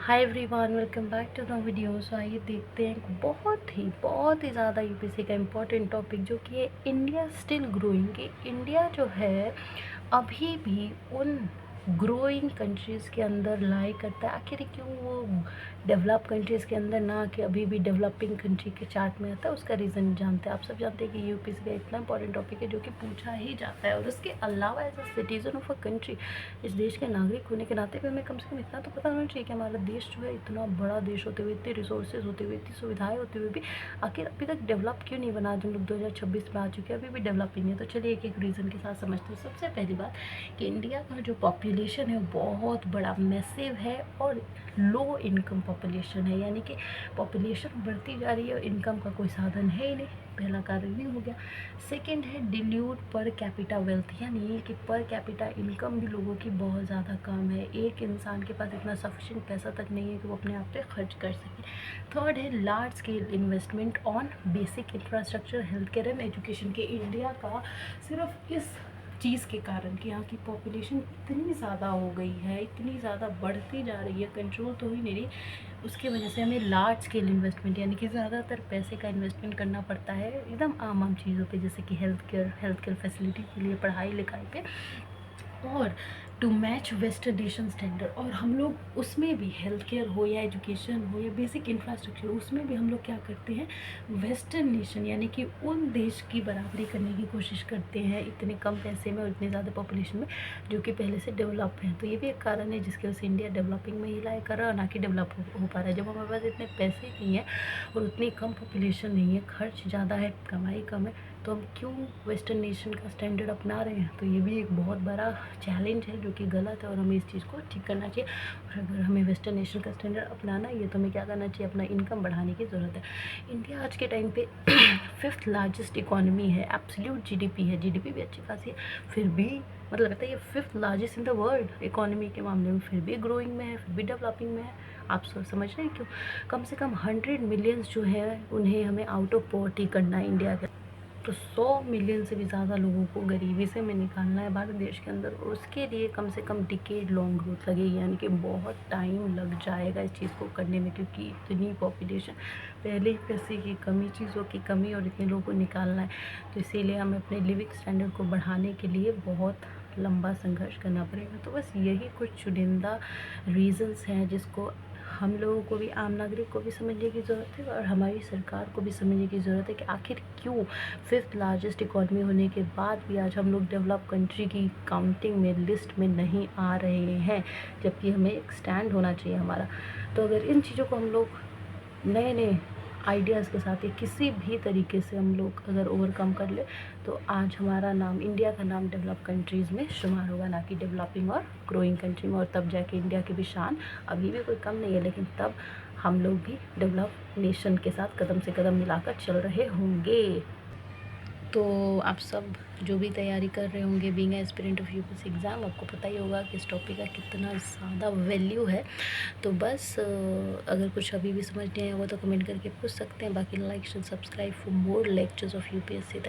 Hi everyone, welcome back to the video. So आइए देखते हैं एक बहुत ही ज़्यादा यूपीएससी का इम्पोर्टेंट टॉपिक जो कि है इंडिया स्टिल ग्रोइंग। इंडिया जो है अभी भी उन ग्रोइंग कंट्रीज़ के अंदर लाई करता है। आखिर क्यों वो डेवलप कंट्रीज़ के अंदर ना कि अभी भी डेवलपिंग कंट्री के चार्ट में आता है, उसका रीज़न जानते हैं। आप सब जानते हैं कि यूपीएससी का इतना इंपॉर्टेंट टॉपिक है जो कि पूछा ही जाता है। और उसके अलावा as a citizen of a country, इस देश के नागरिक होने के नाते भी हमें कम से कम इतना तो पता होना चाहिए कि हमारा देश जो है इतना बड़ा देश होते हुए, इतने रिसोर्सेज होते हुए, इतनी सुविधाएं होते हुए भी आखिर अभी तक डेवलप क्यों नहीं बना। जो लोग 2026 में आ चुके हैं अभी भी डेवलपिंग है। तो चलिए एक एक रीज़न के साथ समझते हैं। सबसे पहली बात कि इंडिया का जो पॉपुलेशन है वो बहुत बड़ा मैसिव है और लो इनकम पॉपुलेशन है, यानी कि पॉपुलेशन बढ़ती जा रही है और इनकम का कोई साधन है ही नहीं। पहला कारण ये हो गया। सेकंड है डिल्यूट पर कैपिटा वेल्थ, यानी कि पर कैपिटा इनकम भी लोगों की बहुत ज़्यादा कम है। एक इंसान के पास इतना सफिशिएंट पैसा तक नहीं है कि वो अपने आप पे खर्च कर सके। थर्ड है large scale investment on basic infrastructure, health care and education के इंडिया का सिर्फ इस चीज़ के कारण कि यहाँ की पॉपुलेशन इतनी ज़्यादा हो गई है, इतनी ज़्यादा बढ़ती जा रही है, कंट्रोल तो ही नहीं रही, उसकी वजह से हमें लार्ज स्केल इन्वेस्टमेंट यानी कि ज़्यादातर पैसे का इन्वेस्टमेंट करना पड़ता है एकदम आम चीज़ों पे, जैसे कि हेल्थ केयर फैसिलिटी के लिए, पढ़ाई लिखाई पे, और to match western nation standard. और हम लोग उसमें भी हेल्थ केयर हो या एजुकेशन हो या बेसिक इंफ्रास्ट्रक्चर, उसमें भी हम लोग क्या करते हैं, वेस्टर्न नेशन यानी कि उन देश की बराबरी करने की कोशिश करते हैं इतने कम पैसे में और इतनी ज़्यादा पॉपुलेशन में जो कि पहले से डेवलप हैं। तो ये भी एक कारण है जिसकी वजह से इंडिया डेवलपिंग में ही लाया कर रहा है और ना कि डेवलप हो पा रहा है। जब हमारे पास इतने पैसे नहीं है और उतनी कम पॉपुलेशन नहीं है, खर्च ज़्यादा है, कमाई कम है, तो हम क्यों वेस्टर्न नेशन का स्टैंडर्ड अपना रहे हैं। तो ये भी एक बहुत बड़ा चैलेंज है जो कि गलत है और हमें इस चीज़ को ठीक करना चाहिए। और अगर हमें वेस्टर्न नेशन का स्टैंडर्ड अपनाना है तो हमें क्या करना चाहिए, अपना इनकम बढ़ाने की ज़रूरत है। इंडिया आज के टाइम पे फिफ्थ लार्जेस्ट इकॉनमी है, एब्सोल्यूट जीडीपी है, जीडीपी भी अच्छी खासी है, फिर भी मतलब लगता है ये fifth largest in the world economy के मामले में, फिर भी ग्रोइंग में है, फिर भी डेवलपिंग में है। आप समझ रहे हैं क्यों? कम से कम 100 मिलियंस जो है उन्हें हमें आउट ऑफ पॉवर्टी करना है इंडिया के। तो 100 मिलियन से भी ज़्यादा लोगों को गरीबी से में निकालना है भारत देश के अंदर, और उसके लिए कम से कम डिकेड लॉन्ग ग्रोथ लगेगी, यानी कि बहुत टाइम लग जाएगा इस चीज़ को करने में, क्योंकि इतनी पॉपुलेशन, पहले ही पैसे की कमी, चीज़ों की कमी और इतने लोगों को निकालना है। तो इसीलिए हमें अपने लिविंग स्टैंडर्ड को बढ़ाने के लिए बहुत लंबा संघर्ष करना पड़ेगा। तो बस यही कुछ चुनिंदा रीज़न्स हैं जिसको हम लोगों को भी, आम नागरिक को भी समझने की ज़रूरत है और हमारी सरकार को भी समझने की ज़रूरत है कि आखिर क्यों फिफ्थ लार्जेस्ट इकॉनमी होने के बाद भी आज हम लोग डेवलप कंट्री की काउंटिंग में, लिस्ट में नहीं आ रहे हैं, जबकि हमें एक स्टैंड होना चाहिए हमारा। तो अगर इन चीज़ों को हम लोग नए नए आइडियाज़ के साथ या किसी भी तरीके से हम लोग अगर ओवरकम कर ले तो आज हमारा नाम, इंडिया का नाम डेवलप कंट्रीज़ में शुमार होगा, ना कि डेवलपिंग और ग्रोइंग कंट्री में। और तब जाके इंडिया की भी शान, अभी भी कोई कम नहीं है, लेकिन तब हम लोग भी डेवलप नेशन के साथ कदम से कदम मिलाकर चल रहे होंगे। तो आप सब जो भी तैयारी कर रहे होंगे being aspirant of UPSC exam, आपको पता ही होगा कि इस टॉपिक का कितना ज़्यादा वैल्यू है। तो बस अगर कुछ अभी भी समझ नहीं आया होगा तो कमेंट करके पूछ सकते हैं। बाकी like and subscribe for more lectures of UPSC. Thank